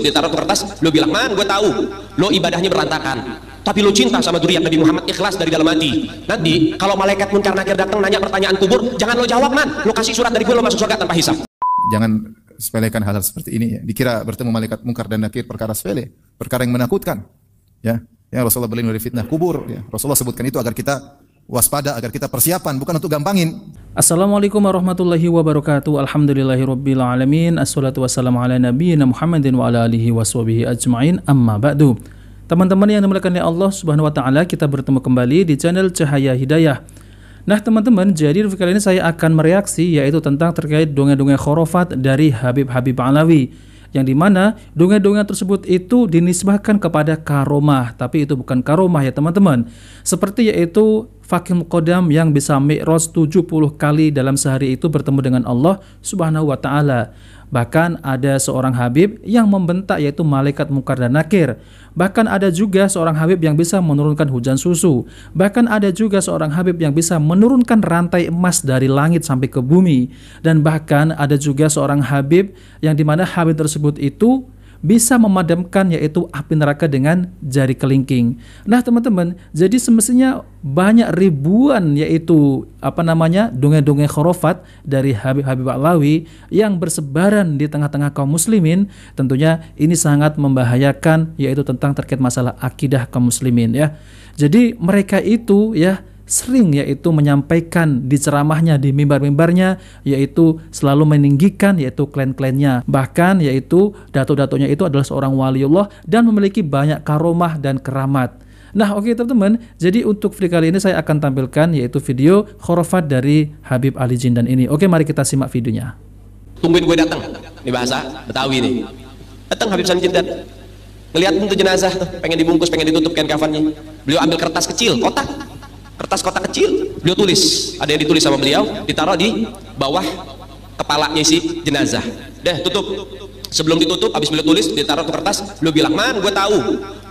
ditaruh ke kertas, lo bilang, man, gue tahu lo ibadahnya berantakan, tapi lo cinta sama zuriat Nabi Muhammad, ikhlas dari dalam hati. Nanti kalau malaikat munkar nakir datang nanya pertanyaan kubur, jangan lo jawab, man, lo kasih surat dari gue, lo masuk surga tanpa hisab. Jangan sepelekan hal-hal seperti ini ya. Dikira bertemu malaikat munkar dan nakir perkara sepele, perkara yang menakutkan. Ya, Rasulullah berlindung dari fitnah kubur. Ya. Rasulullah sebutkan itu agar kita waspada, agar kita persiapan, bukan untuk gampangin. Assalamualaikum warahmatullahi wabarakatuh. Alhamdulillahirabbil alamin. Assalatu wassalamu ala nabiyyina Muhammadin wa ala alihi washabihi ajmain. Amma ba'du. Teman-teman yang dimuliakan oleh Allah Subhanahu wa taala, kita bertemu kembali di channel Cahaya Hidayah. Nah, teman-teman, jadi kali ini saya akan mereaksi yaitu tentang terkait dongeng-dongeng khurafat dari Habib Alawi, yang dimana dongeng-dongeng tersebut itu dinisbahkan kepada karomah, tapi itu bukan karomah ya teman-teman. Seperti yaitu Fakih Muqaddam yang bisa mi'raj 70 kali dalam sehari itu bertemu dengan Allah Subhanahu wa taala. Bahkan ada seorang Habib yang membentak yaitu malaikat munkar dan nakir. Bahkan ada juga seorang Habib yang bisa menurunkan hujan susu. Bahkan ada juga seorang Habib yang bisa menurunkan rantai emas dari langit sampai ke bumi. Dan bahkan ada juga seorang Habib yang dimana Habib tersebut itu bisa memadamkan yaitu api neraka dengan jari kelingking. Nah teman-teman, jadi semestinya banyak ribuan yaitu dongeng-dongeng khurafat dari Habib Alawi yang bersebaran di tengah-tengah kaum muslimin. Tentunya ini sangat membahayakan yaitu tentang terkait masalah akidah kaum muslimin ya. Jadi mereka itu ya sering yaitu menyampaikan di ceramahnya, di mimbar-mimbarnya, yaitu selalu meninggikan yaitu klan-klannya. Bahkan yaitu datuk-datuknya itu adalah seorang waliullah dan memiliki banyak karomah dan keramat. Nah oke teman-teman, jadi untuk video kali ini saya akan tampilkan yaitu video khurafat dari Habib Ali Jindan ini. Oke, mari kita simak videonya. Tungguin gue datang, ini bahasa Betawi nih. Datang Habib Ali Jindan, ngeliat itu jenazah tuh, pengen dibungkus, pengen ditutup kain kafannya. Beliau ambil kertas kecil, kertas kotak kecil, beliau tulis, ada yang ditulis sama beliau, ditaruh di bawah kepalanya si jenazah. Tutup. Sebelum ditutup, habis beliau tulis, ditaruh ke kertas, beliau bilang, man, gue tahu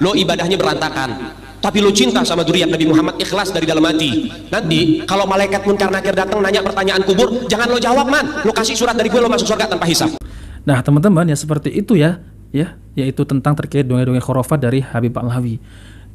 lo ibadahnya berantakan, tapi lo cinta sama zuriat Nabi Muhammad, ikhlas dari dalam hati. Nanti kalau malaikat munkar nakir datang nanya pertanyaan kubur, jangan lo jawab, man, lo kasih surat dari gue, lo masuk surga tanpa hisab. Nah teman-teman ya seperti itu ya, yaitu tentang terkait dongeng-dongeng khurafat dari Habib Alawi.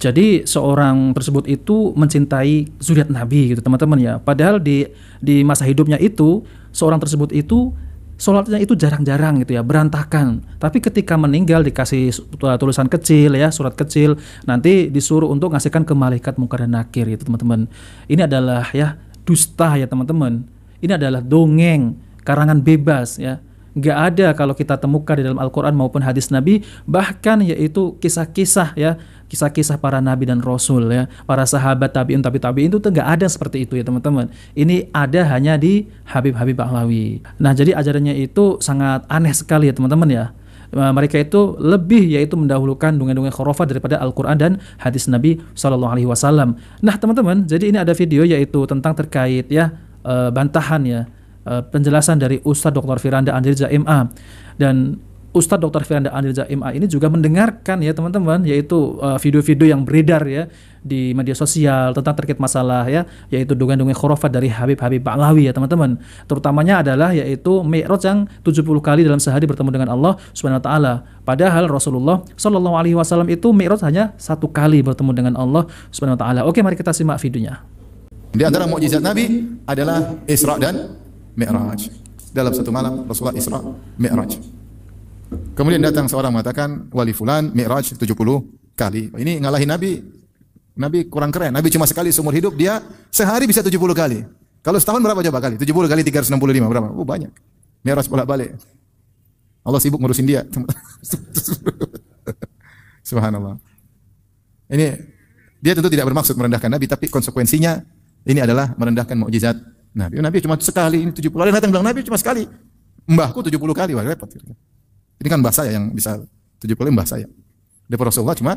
Jadi seorang tersebut itu mencintai zuriat Nabi gitu teman-teman ya. Padahal di masa hidupnya itu seorang tersebut itu sholatnya itu jarang-jarang gitu ya, berantakan. Tapi ketika meninggal dikasih tulisan kecil ya, surat kecil, nanti disuruh untuk ngasihkan ke malaikat munkar dan nakir gitu teman-teman. Ini adalah ya dusta ya teman-teman. Ini adalah dongeng karangan bebas ya. Nggak ada kalau kita temukan di dalam Al-Quran maupun hadis Nabi, bahkan yaitu kisah-kisah ya, kisah-kisah para nabi dan rasul ya, para sahabat tabi'in itu nggak ada seperti itu ya teman-teman. Ini ada hanya di Habib Alawi. Nah jadi ajarannya itu sangat aneh sekali ya teman-teman ya. Mereka itu lebih yaitu mendahulukan dongeng-dongeng khurafat daripada Al-Quran dan hadis Nabi SAW. Nah teman-teman, jadi ini ada video yaitu tentang terkait ya bantahan ya, penjelasan dari Ustadz Dr. Firanda Andirja MA. Dan Ustadz Dr. Firanda Andirja MA ini juga mendengarkan ya teman-teman, yaitu video-video yang beredar ya di media sosial tentang terkait masalah ya, yaitu dongeng-dongeng khurafat dari Habib Alawi ya teman-teman. Terutamanya adalah yaitu mi'raj yang 70 kali dalam sehari bertemu dengan Allah Subhanahu wa taala. Padahal Rasulullah Shallallahu alaihi wasallam itu mi'raj hanya 1 kali bertemu dengan Allah Subhanahu wa taala. Oke, mari kita simak videonya. Di antara mukjizat Nabi adalah Isra dan Mi'raj. Dalam satu malam Rasulullah Isra Mi'raj. Kemudian datang seorang mengatakan wali fulan Mi'raj 70 kali. Ini ngalahin Nabi. Nabi kurang keren. Nabi cuma sekali seumur hidup, dia sehari bisa 70 kali. Kalau setahun berapa coba kali? 70 kali 365 berapa? Oh banyak. Mi'raj bolak-balik. Allah sibuk ngurusin dia. Subhanallah. Ini dia tentu tidak bermaksud merendahkan Nabi, tapi konsekuensinya ini adalah merendahkan mukjizat Nabi cuma sekali, ini 70 kali. Datang bilang Nabi cuma sekali, mbahku 70 kali, wah repot. Ini kan mbah saya yang bisa 70 kali, mbah saya. Daripada Rasulullah cuma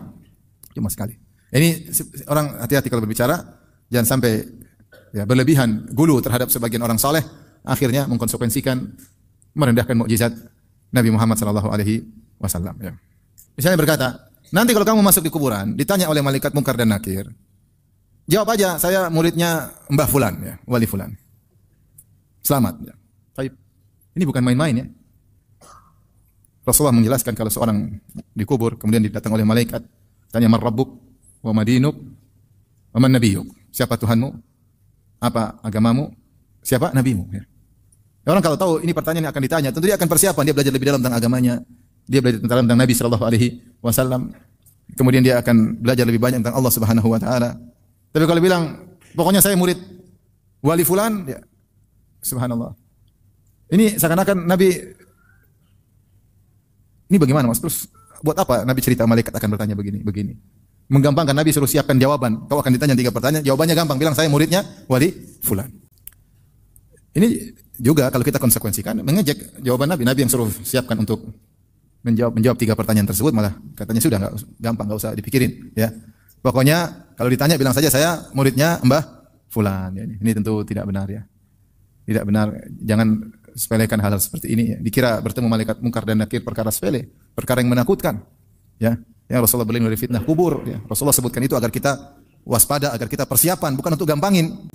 sekali. Ini orang hati-hati kalau berbicara, jangan sampai ya berlebihan gulu terhadap sebagian orang saleh, akhirnya mengkonsekuensikan merendahkan mukjizat Nabi Muhammad SAW. Ya. Misalnya berkata, nanti kalau kamu masuk di kuburan, ditanya oleh malaikat munkar dan nakir, jawab aja, saya muridnya Mbah Fulan ya, wali Fulan. Selamat. Ya. Baik. Ini bukan main-main ya. Rasulullah menjelaskan kalau seorang dikubur kemudian didatang oleh malaikat, tanya man rabbuk wa madinuk wa man nabiyyuk. Siapa Tuhanmu? Apa agamamu? Siapa nabimu? Ya. Orang kalau tahu ini pertanyaan yang akan ditanya, tentu dia akan persiapan, dia belajar lebih dalam tentang agamanya, dia belajar tentang Nabi sallallahu alaihi wasallam. Kemudian dia akan belajar lebih banyak tentang Allah Subhanahu wa taala. Tapi kalau bilang pokoknya saya murid wali fulan, ya subhanallah. Ini seakan-akan Nabi ini bagaimana Mas? Terus buat apa Nabi cerita malaikat akan bertanya begini? Menggampangkan, Nabi suruh siapkan jawaban. Kau akan ditanya 3 pertanyaan, jawabannya gampang. Bilang saya muridnya wali fulan. Ini juga kalau kita konsekuensikan mengejek jawaban Nabi yang suruh siapkan untuk menjawab 3 pertanyaan tersebut, malah katanya sudah gampang, enggak usah dipikirin ya. Pokoknya kalau ditanya bilang saja saya muridnya Mbah fulan ya. Ini tentu tidak benar ya. Tidak benar, jangan sepelekan hal seperti ini ya. Dikira bertemu malaikat mungkar dan nakir perkara sepele, perkara yang menakutkan ya. Yang Rasulullah berlindung dari fitnah kubur ya. Rasulullah sebutkan itu agar kita waspada, agar kita persiapan, bukan untuk gampangin.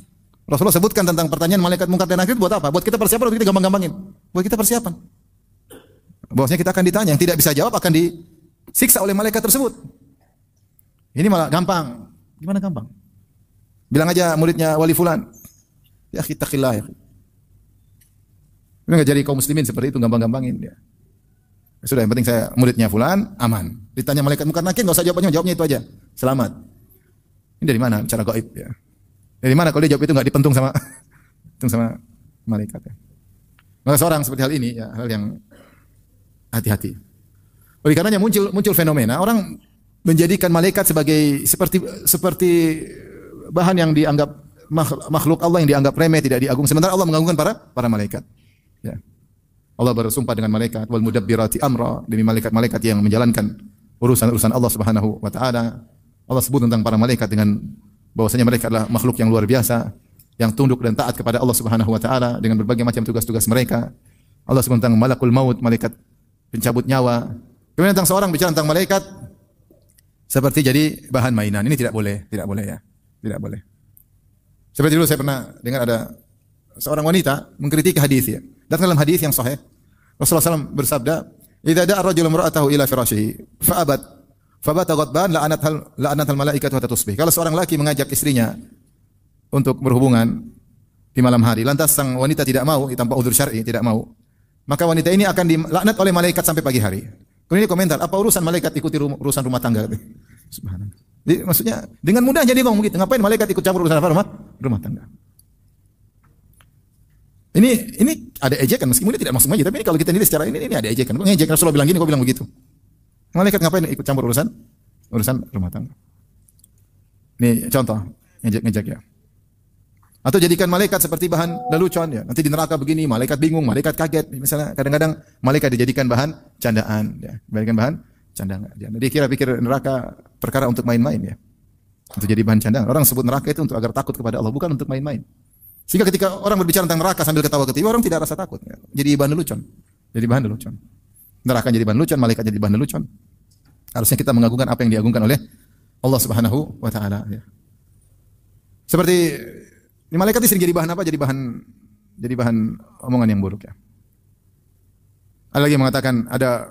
Rasulullah sebutkan tentang pertanyaan malaikat mungkar dan nakir buat apa? Buat kita persiapan, buat kita gampang-gampangin. Buat kita persiapan. Bahwasanya kita akan ditanya, yang tidak bisa jawab akan disiksa oleh malaikat tersebut. Ini malah gampang. Gimana gampang? Bilang aja muridnya wali fulan. Ya khitaqillah ya. Ini enggak jadi kaum muslimin seperti itu gampang-gampangin ya. Sudah, yang penting saya muridnya fulan, aman. Ditanya malaikat mungkar nakir enggak usah jawabnya itu aja. Selamat. Ini dari mana? Cara gaib ya. Dari mana kalau dia jawab itu enggak dipentung sama malaikat ya. Maka seorang seperti hal ini ya, hal yang hati-hati. Oleh karenanya muncul fenomena orang menjadikan malaikat sebagai seperti bahan yang dianggap makhluk Allah yang dianggap remeh, tidak diagung, sementara Allah mengagungkan para malaikat. Ya. Allah bersumpah dengan malaikat, wal mudabbirati amra, demi malaikat-malaikat yang menjalankan urusan-urusan Allah Subhanahu wa taala. Allah sebut tentang para malaikat dengan bahwasanya mereka adalah makhluk yang luar biasa, yang tunduk dan taat kepada Allah Subhanahu wa taala dengan berbagai macam tugas-tugas mereka. Allah sebut tentang malakul maut, malaikat pencabut nyawa. Kemudian tentang seorang bicara tentang malaikat seperti jadi bahan mainan. Ini tidak boleh ya. Tidak boleh. Seperti dulu saya pernah dengar ada seorang wanita mengkritik hadis ya. Dan dalam hadis yang sahih, Rasulullah SAW bersabda, "Idza da'a ar-rajulu imra'atahu ila firashihi fa'abat, fabata ghadban la'anatal malaikatu hatta tusbih." Kalau seorang laki mengajak istrinya untuk berhubungan di malam hari, lantas sang wanita tidak mau, tanpa uzur syar'i tidak mau, maka wanita ini akan dilaknat oleh malaikat sampai pagi hari. Kemudian ini komentar, apa urusan malaikat ikuti urusan rumah tangga? Subhanallah. Jadi, maksudnya dengan mudahnya dia ngomong gitu. Ngapain malaikat ikut campur urusan apa rumah tangga? Ini ada ejekan, meskipun dia tidak maksud aja, tapi ini kalau kita nilai secara ini ada ejekan. Kok ngejek Rasulullah bilang gini, kok bilang begitu? Malaikat ngapain ikut campur urusan rumah tangga? Ini contoh ngejek ya. Atau jadikan malaikat seperti bahan lelucon ya. Nanti di neraka begini, malaikat bingung, malaikat kaget. Misalnya kadang-kadang malaikat dijadikan bahan candaan ya. Dijadikan bahan candaan. Jadi kira-pikir neraka perkara untuk main-main ya. Untuk jadi bahan candaan. Orang sebut neraka itu untuk agar takut kepada Allah, bukan untuk main-main. Sehingga ketika orang berbicara tentang neraka sambil ketawa-ketiwi, orang tidak rasa takut ya. Jadi bahan lelucon. Neraka jadi bahan lelucon, malaikat jadi bahan lelucon. Harusnya kita mengagungkan apa yang diagungkan oleh Allah Subhanahu wa taala ya. Seperti ini malaikat ini sering jadi bahan apa? Jadi bahan omongan yang buruk ya. Ada lagi yang mengatakan ada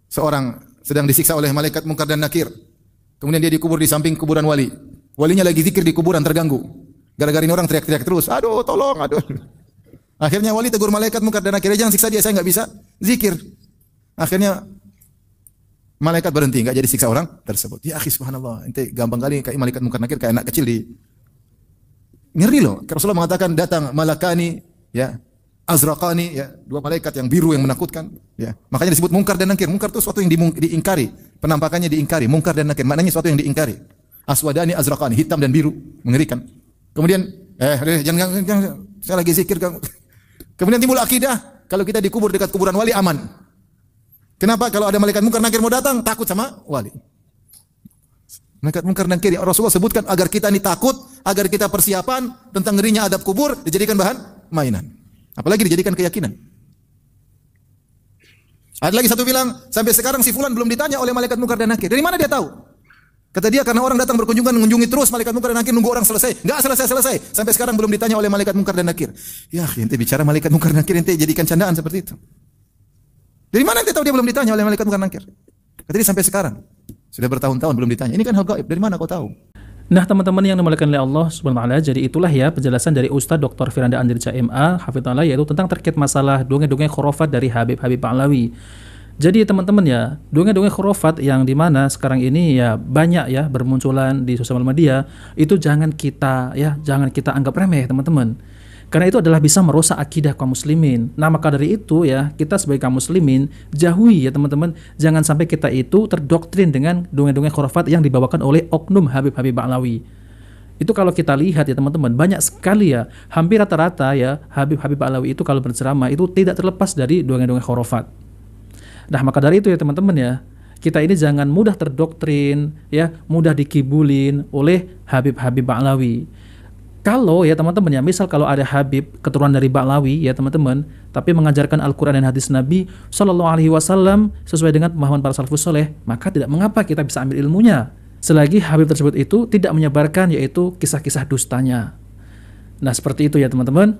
seorang sedang disiksa oleh malaikat mungkar dan nakir. Kemudian dia dikubur di samping kuburan wali. Walinya lagi zikir di kuburan terganggu. Gara-gara ini orang teriak-teriak terus, aduh tolong, aduh. Akhirnya wali tegur malaikat mungkar dan nakir, jangan siksa dia, saya enggak bisa zikir. Akhirnya malaikat berhenti, enggak jadi siksa orang tersebut. Ya akhi subhanallah, ente gampang kali kayak malaikat mungkar nakir kayak anak kecil di ngeri loh. Rasulullah mengatakan datang malakani ya, azraqani ya, 2 malaikat yang biru yang menakutkan ya. Makanya disebut mungkar dan nakir. Mungkar itu sesuatu yang diingkari, penampakannya diingkari. Mungkar dan nakir maknanya sesuatu yang diingkari. Aswadani azraqani, hitam dan biru, mengerikan. Kemudian jangan saya lagi zikir. Kemudian timbul akidah kalau kita dikubur dekat kuburan wali aman. Kenapa? Kalau ada malaikat mungkar nakir mau datang takut sama wali. Malaikat mungkar nakir Rasulullah sebutkan agar kita ini takut, agar kita persiapan tentang ngerinya adab kubur dijadikan bahan mainan. Apalagi dijadikan keyakinan. Ada lagi satu bilang, sampai sekarang si fulan belum ditanya oleh malaikat mungkar dan nakir. Dari mana dia tahu? Kata dia karena orang datang berkunjungan mengunjungi terus malaikat mungkar dan nakir, nunggu orang selesai. Enggak selesai. Sampai sekarang belum ditanya oleh malaikat mungkar dan nakir. Ya, ente bicara malaikat mungkar dan nakir ente jadikan candaan seperti itu. Dari mana ente tahu dia belum ditanya oleh malaikat munkar nakir? Kata dia sampai sekarang. Sudah bertahun-tahun belum ditanya. Ini kan hal gaib. Dari mana kau tahu? Nah, teman-teman yang dimuliakan oleh Allah Subhanahu wa taala, jadi itulah ya penjelasan dari Ustaz Dr. Firanda Andirja MA hafizallah, yaitu tentang terkait masalah dongeng-dongeng khurafat dari Habib Ba'lawi. Jadi teman-teman ya, dongeng-dongeng khurafat yang dimana sekarang ini ya banyak ya bermunculan di sosial media, itu jangan kita anggap remeh teman-teman. Karena itu adalah bisa merusak akidah kaum muslimin. Nah, maka dari itu ya, kita sebagai kaum muslimin jauhi ya teman-teman, jangan sampai kita itu terdoktrin dengan dongeng-dongeng khurafat yang dibawakan oleh oknum Habib Ba'lawi. Itu kalau kita lihat ya teman-teman, banyak sekali ya, hampir rata-rata ya Habib Ba'lawi itu kalau berceramah itu tidak terlepas dari dongeng-dongeng khurafat. Nah, maka dari itu ya teman-teman ya, kita ini jangan mudah terdoktrin ya, mudah dikibulin oleh Habib Ba'lawi. Kalau ya teman-teman ya, misal kalau ada Habib keturunan dari Ba'lawi ya teman-teman, tapi mengajarkan Al-Quran dan hadis Nabi Shallallahu Alaihi Wasallam sesuai dengan pemahaman para salafus soleh, maka tidak mengapa kita bisa ambil ilmunya, selagi Habib tersebut itu tidak menyebarkan yaitu kisah-kisah dustanya. Nah, seperti itu ya teman-teman.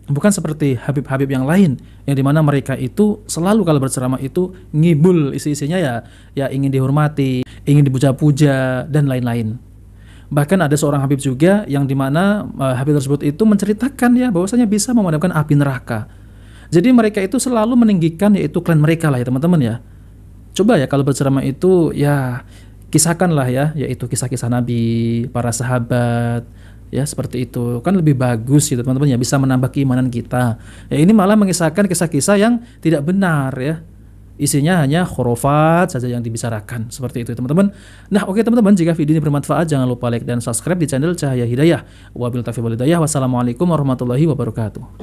Bukan seperti Habib yang lain yang dimana mereka itu selalu kalau berceramah itu ngibul, isi-isinya ya ingin dihormati, ingin dipuja-puja dan lain-lain. Bahkan ada seorang Habib juga yang dimana Habib tersebut itu menceritakan ya bahwasanya bisa memadamkan api neraka. Jadi mereka itu selalu meninggikan yaitu klan mereka lah ya teman-teman ya. Coba ya kalau berceramah itu ya kisahkanlah ya, yaitu kisah-kisah Nabi, para sahabat, ya seperti itu. Kan lebih bagus gitu teman-teman ya, bisa menambah keimanan kita. Ya ini malah mengisahkan kisah-kisah yang tidak benar ya. Isinya hanya khurafat saja yang dibicarakan. Seperti itu teman-teman. Nah, oke teman-teman, jika video ini bermanfaat jangan lupa like dan subscribe di channel Cahaya Hidayah. Wabillahi taufiq wal hidayah. Wassalamualaikum warahmatullahi wabarakatuh.